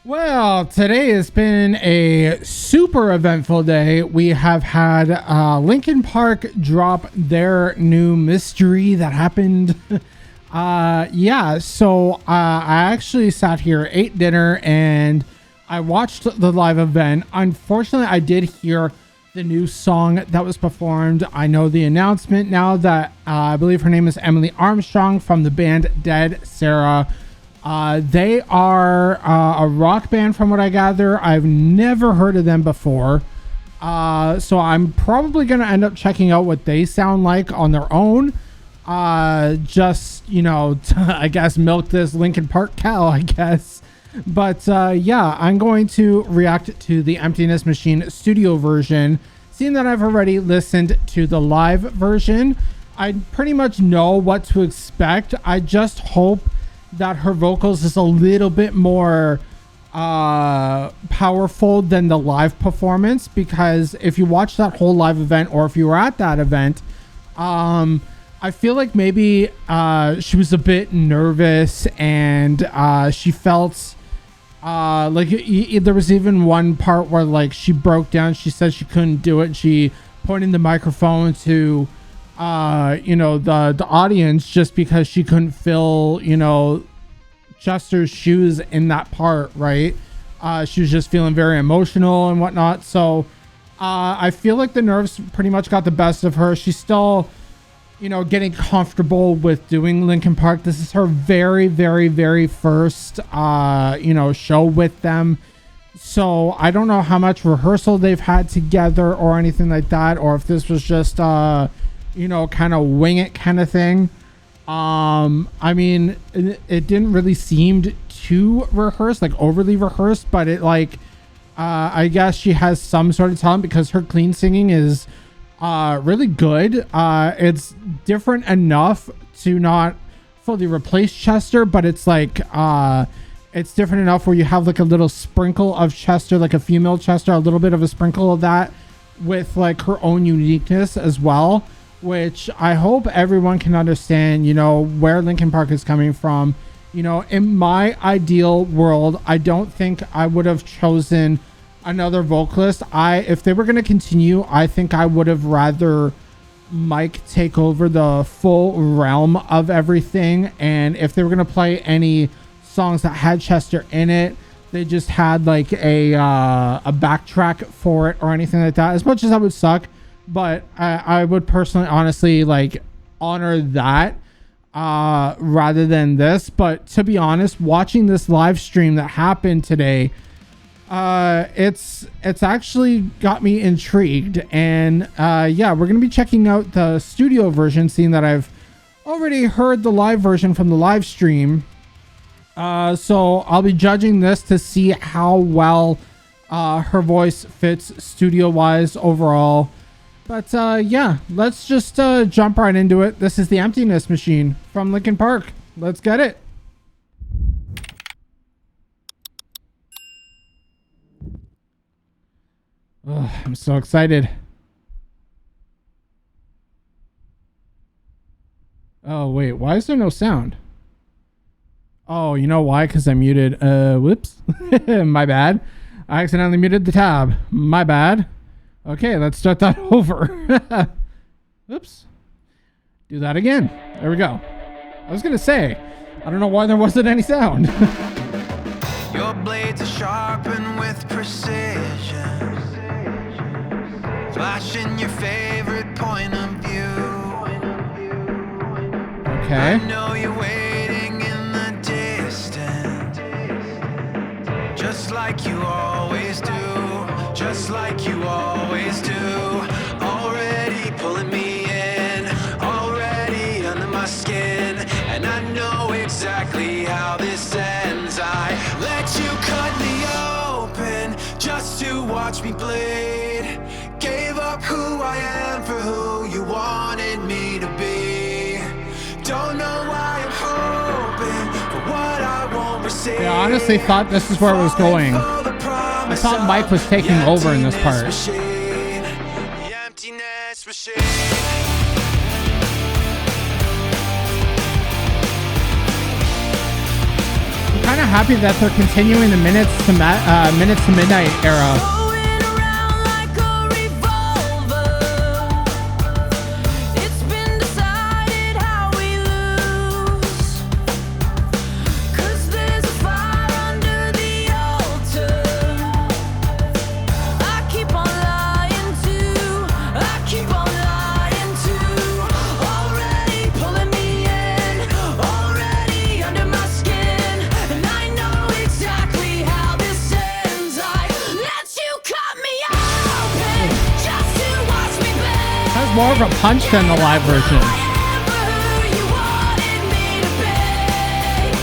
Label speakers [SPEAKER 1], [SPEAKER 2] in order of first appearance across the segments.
[SPEAKER 1] Well, today has been a super eventful day. We have had Linkin Park drop their new mystery that happened. So I actually sat here, ate dinner, and I watched the live event. Unfortunately, I did hear the new song that was performed. I know the announcement now that I believe her name is Emily Armstrong from the band Dead Sarah. They are a rock band from what I gather. I've never heard of them before. So I'm probably going to end up checking out what they sound like on their own. Just, I guess milk this Linkin Park cow, I guess. But I'm going to react to the Emptiness Machine studio version. Seeing that I've already listened to the live version, I pretty much know what to expect. I just hope that her vocals is a little bit more powerful than the live performance, because if you watch that whole live event, or if you were at that event, I feel like maybe she was a bit nervous, and she felt there was even one part where like she broke down. She said she couldn't do it, and she pointed the microphone to the audience just because she couldn't fill Chester's shoes in that part, right? She was just feeling very emotional and whatnot. So I feel like the nerves pretty much got the best of her. She's still getting comfortable with doing Linkin Park. This is her very, very, very first show with them. So I don't know how much rehearsal they've had together or anything like that, or if this was just kind of wing it kind of thing. I mean, it didn't really seem too rehearsed, like overly rehearsed, but it I guess she has some sort of talent because her clean singing is really good. It's different enough to not fully replace Chester, but it's it's different enough where you have like a little sprinkle of Chester, like a female Chester, a little bit of a sprinkle of that with like her own uniqueness as well, which I hope everyone can understand, where Linkin Park is coming from. In my ideal world, I don't think I would have chosen another vocalist. If they were going to continue, I think I would have rather Mike take over the full realm of everything. And if they were going to play any songs that had Chester in it, they just had like a backtrack for it or anything like that. As much as that would suck, but I would personally, honestly, honor that rather than this. But to be honest, watching this live stream that happened today, it's actually got me intrigued. And we're gonna be checking out the studio version, seeing that I've already heard the live version from the live stream. So I'll be judging this to see how well her voice fits studio wise overall. But let's just jump right into it. This is the Emptiness Machine from Linkin Park. Let's get it. Oh, I'm so excited. Oh, wait. Why is there no sound? Oh, you know why? Because I muted. Whoops. My bad. I accidentally muted the tab. My bad. Okay, let's start that over. Oops. Do that again. There we go. I was going to say, I don't know why there wasn't any sound.
[SPEAKER 2] Your blades are sharpened with precision, flashing your favorite point of view.
[SPEAKER 1] Okay.
[SPEAKER 2] I know you're waiting in the distance, just like you always do. Just like you always do. Already pulling me in, already under my skin, and I know exactly how this ends. I let you cut me open just to watch me bleed. Gave up who I am for who you wanted me to be. Don't know why I'm hoping for what I won't receive.
[SPEAKER 1] I honestly thought this is where it was going. I thought Mike was taking over in this part.
[SPEAKER 2] The emptiness machine.
[SPEAKER 1] kind of happy that they're continuing the minutes to midnight era.
[SPEAKER 2] Going around like a revolver. It's been decided how we lose. 'Cause there's a fire under the altar. I keep on lying to. I keep on lying to. Already pulling me in. Already under my skin. And I know exactly how this ends. I let you cut me open just to watch me bend.
[SPEAKER 1] Has more of a punch than the live version.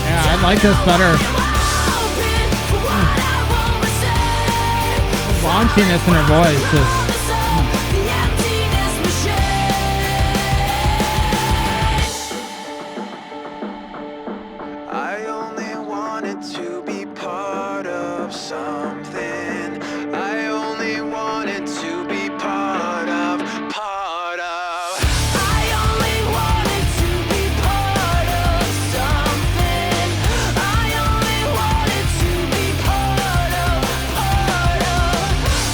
[SPEAKER 1] Yeah, I like this better. The raunchiness in her voice just.
[SPEAKER 2] I only wanted to be part of something. I only wanted to be part of. I only wanted to be part of something. I only wanted to be part of.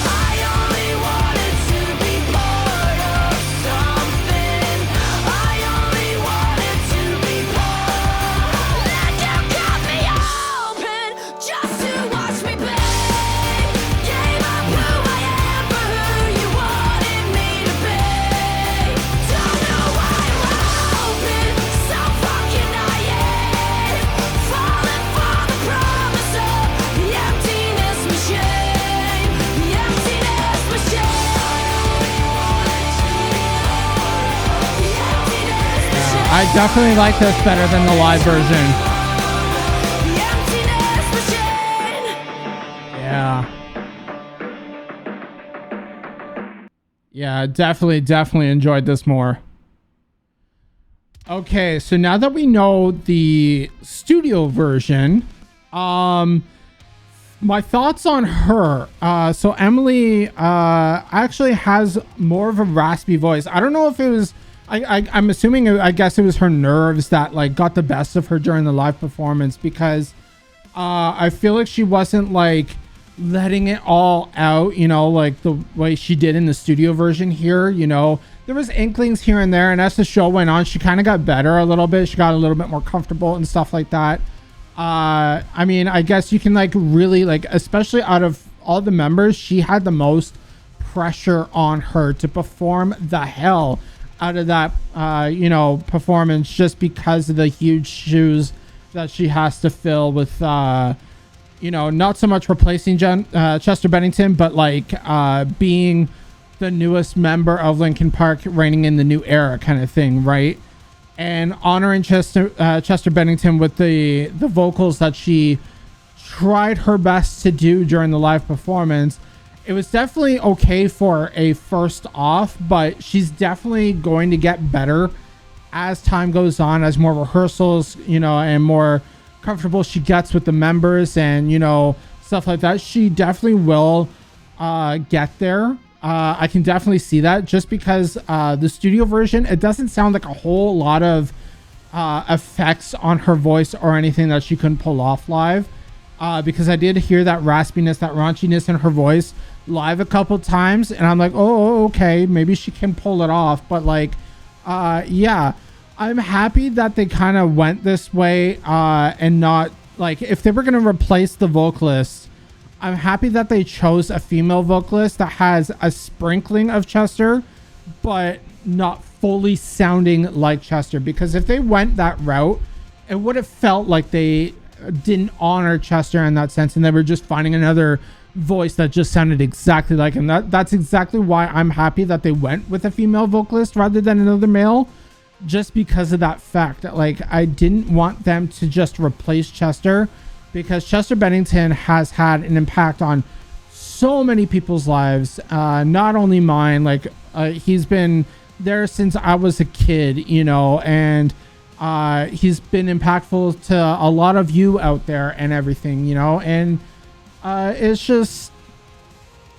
[SPEAKER 2] I only wanted to be part of something. I only wanted to be part. Let you cut me open just to watch me bleed. Gave up who I am for who you wanted me to be. Don't know why I'm open, so fucking naive. Falling for the promise of the emptiness machine. The emptiness machine. The emptiness machine.
[SPEAKER 1] I definitely like this better than the live version.
[SPEAKER 2] The emptiness machine.
[SPEAKER 1] Yeah. Yeah, definitely enjoyed this more. Okay, so now that we know the studio version, my thoughts on her. So Emily actually has more of a raspy voice. I don't know if it was I'm assuming I guess it was her nerves that like got the best of her during the live performance, because I feel like she wasn't like letting it all out, you know, like the way she did in the studio version here. You know, there was inklings here and there, and as the show went on, she kind of got better a little bit. She got a little bit more comfortable and stuff like that. I mean, I guess you can like really like, especially out of all the members, she had the most pressure on her to perform the hell out of that you know, performance, just because of the huge shoes that she has to fill with you know, not so much replacing Chester Bennington, but like being the newest member of Linkin Park, reigning in the new era kind of thing, right? And honoring Chester Bennington with the vocals that she tried her best to do during the live performance. It was definitely okay for a first off, but she's definitely going to get better as time goes on, as more rehearsals, you know, and more comfortable she gets with the members and, you know, stuff like that. She definitely will get there. I can definitely see that, just because the studio version, it doesn't sound like a whole lot of effects on her voice or anything that she couldn't pull off live, because I did hear that raspiness, that raunchiness in her voice live a couple times, and I'm like, oh, okay, maybe she can pull it off. But like, yeah, I'm happy that they kind of went this way, and not like, if they were going to replace the vocalist, I'm happy that they chose a female vocalist that has a sprinkling of Chester, but not fully sounding like Chester. Because if they went that route, it would have felt like they didn't honor Chester in that sense, and they were just finding another voice that just sounded exactly like him. That's exactly why I'm happy that they went with a female vocalist rather than another male, just because of that fact. Like, I didn't want them to just replace Chester, because Chester Bennington has had an impact on so many people's lives, not only mine. Like, he's been there since I was a kid, you know, and he's been impactful to a lot of you out there and everything, you know. And it's just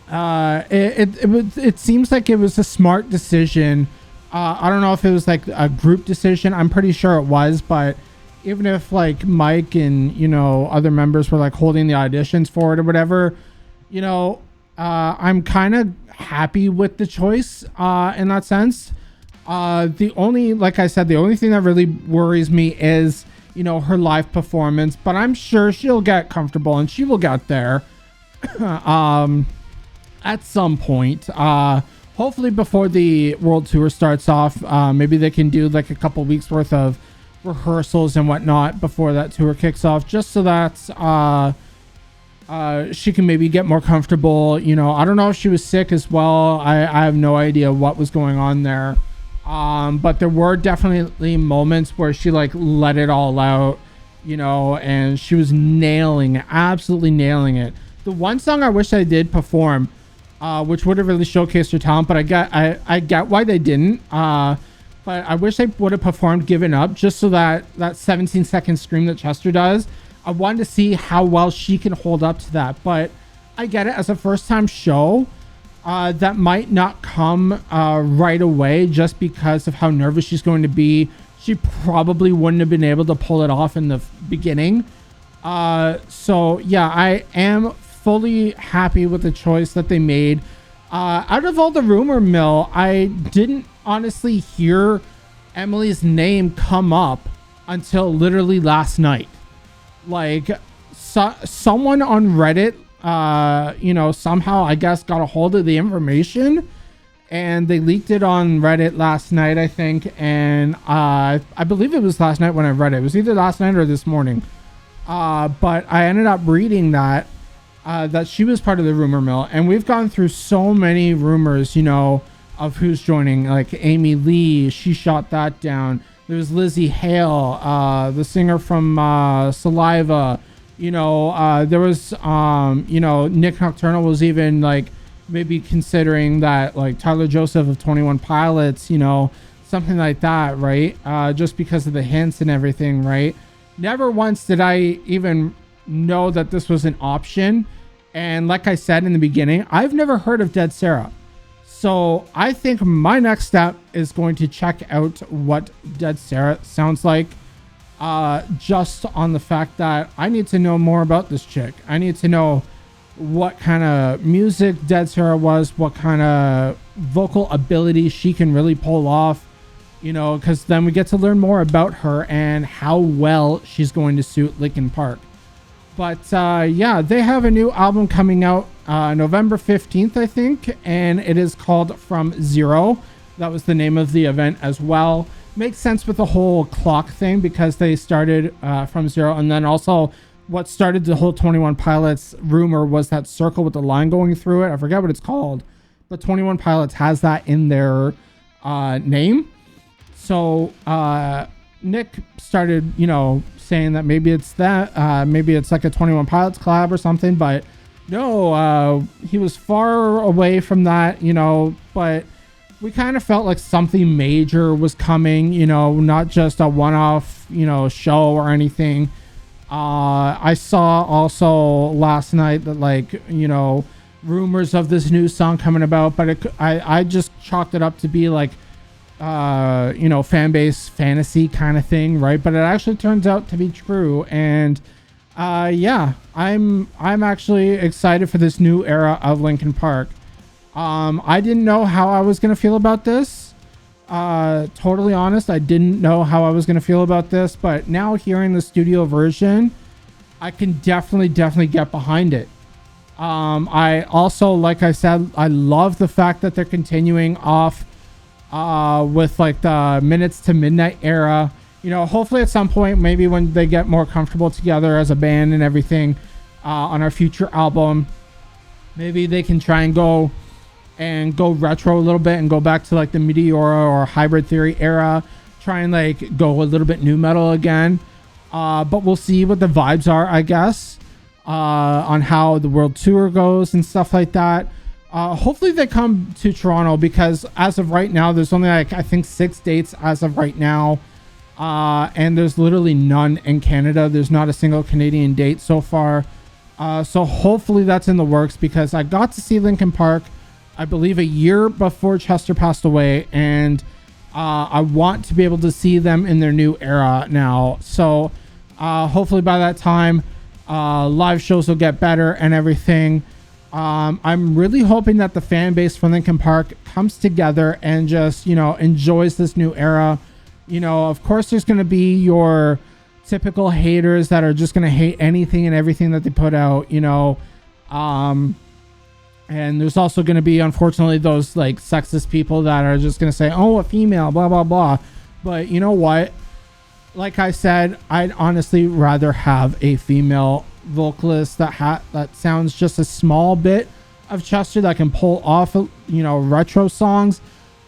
[SPEAKER 1] it seems like it was a smart decision. I don't know if it was like a group decision. I'm pretty sure it was, but even if like Mike and, you know, other members were like holding the auditions for it or whatever, you know, I'm kind of happy with the choice in that sense. The only, like I said, the only thing that really worries me is, you know, her live performance, but I'm sure she'll get comfortable and she will get there at some point. Hopefully before the world tour starts off. Maybe they can do like a couple weeks worth of rehearsals and whatnot before that tour kicks off, just so that she can maybe get more comfortable. You know, I don't know if she was sick as well. I have no idea what was going on there. But there were definitely moments where she like let it all out, you know, and she was nailing it, absolutely nailing it. The one song I wish I did perform, which would have really showcased her talent, but I get why they didn't. But I wish they would have performed Given Up, just so that 17-second scream that Chester does. I wanted to see how well she can hold up to that. But I get it, as a first time show, that might not come right away just because of how nervous she's going to be. She probably wouldn't have been able to pull it off in the beginning. So yeah, I am fully happy with the choice that they made. Out of all the rumor mill, I didn't honestly hear Emily's name come up until literally last night. Like, someone on Reddit, you know, somehow I guess got a hold of the information, and they leaked it on Reddit last night, I think. And I believe it was last night when I read it. It was either last night or this morning. But I ended up reading that she was part of the rumor mill, and we've gone through so many rumors, you know, of who's joining. Like Amy Lee, she shot that down. There's Lizzie Hale, the singer from Saliva. You know, there was, you know, Nick Nocturnal was even like maybe considering that, like Tyler Joseph of 21 Pilots, you know, something like that, right? Just because of the hints and everything, right? Never once did I even know that this was an option. And like I said in the beginning, I've never heard of Dead Sarah. So I think my next step is going to check out what Dead Sarah sounds like. Just on the fact that I need to know more about this chick. I need to know what kind of music Dead Sarah was, what kind of vocal ability she can really pull off, you know, because then we get to learn more about her and how well she's going to suit Linkin Park. But yeah, they have a new album coming out November 15th, I think, and it is called From Zero. That was the name of the event as well. Makes sense with the whole clock thing, because they started from zero, and then also what started the whole 21 Pilots rumor was that circle with the line going through it. I forget what it's called, but 21 Pilots has that in their name. So Nick started, you know, saying that maybe it's that, maybe it's like a 21 Pilots collab or something, but no, he was far away from that, you know. But we kind of felt like something major was coming, you know, not just a one-off, you know, show or anything. I saw also last night that, like, you know, rumors of this new song coming about, but I just chalked it up to be like, you know, fan base fantasy kind of thing, right? But it actually turns out to be true. And yeah, I'm actually excited for this new era of Linkin Park. I didn't know how I was gonna feel about this. Totally honest, I didn't know how I was gonna feel about this, but now hearing the studio version, I can definitely get behind it. I also, like I said, I love the fact that they're continuing off with like the Minutes to Midnight era. You know, hopefully at some point, maybe when they get more comfortable together as a band and everything, on our future album, maybe they can try and go retro a little bit and go back to like the Meteora or Hybrid Theory era, try and like go a little bit new metal again. But we'll see what the vibes are, I guess, on how the world tour goes and stuff like that. Hopefully they come to Toronto, because as of right now, there's only like, I think 6 dates as of right now. And there's literally none in Canada. There's not a single Canadian date so far. So hopefully that's in the works, because I got to see Linkin Park, I believe, a year before Chester passed away. And I want to be able to see them in their new era now. So hopefully by that time, live shows will get better and everything. I'm really hoping that the fan base for Linkin Park comes together and just, you know, enjoys this new era. You know, of course, there's going to be your typical haters that are just going to hate anything and everything that they put out, you know. And there's also going to be, unfortunately, those like sexist people that are just going to say, oh, a female, blah, blah, blah. But you know what? Like I said, I'd honestly rather have a female vocalist that sounds just a small bit of Chester that can pull off, you know, retro songs,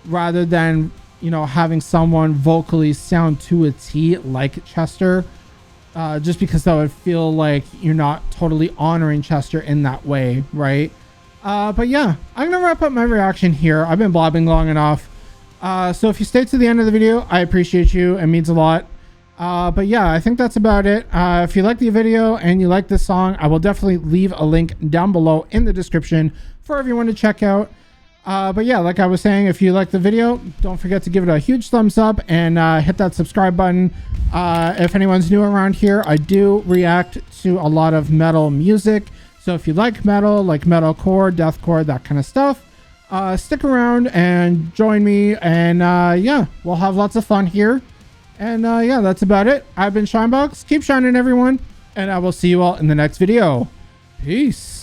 [SPEAKER 1] rather than, you know, having someone vocally sound to a T like Chester, just because that would feel like you're not totally honoring Chester in that way, right? But yeah, I'm gonna wrap up my reaction here. I've been blabbing long enough. So if you stayed to the end of the video, I appreciate you. It means a lot. But yeah, I think that's about it. If you like the video and you like this song, I will definitely leave a link down below in the description for everyone to check out. But yeah, like I was saying, if you like the video, don't forget to give it a huge thumbs up and hit that subscribe button. If anyone's new around here, I do react to a lot of metal music. So if you like metal, like metalcore, deathcore, that kind of stuff, stick around and join me. And yeah, we'll have lots of fun here. And yeah, that's about it. I've been SHINEBOXX. Keep shining, everyone. And I will see you all in the next video. Peace.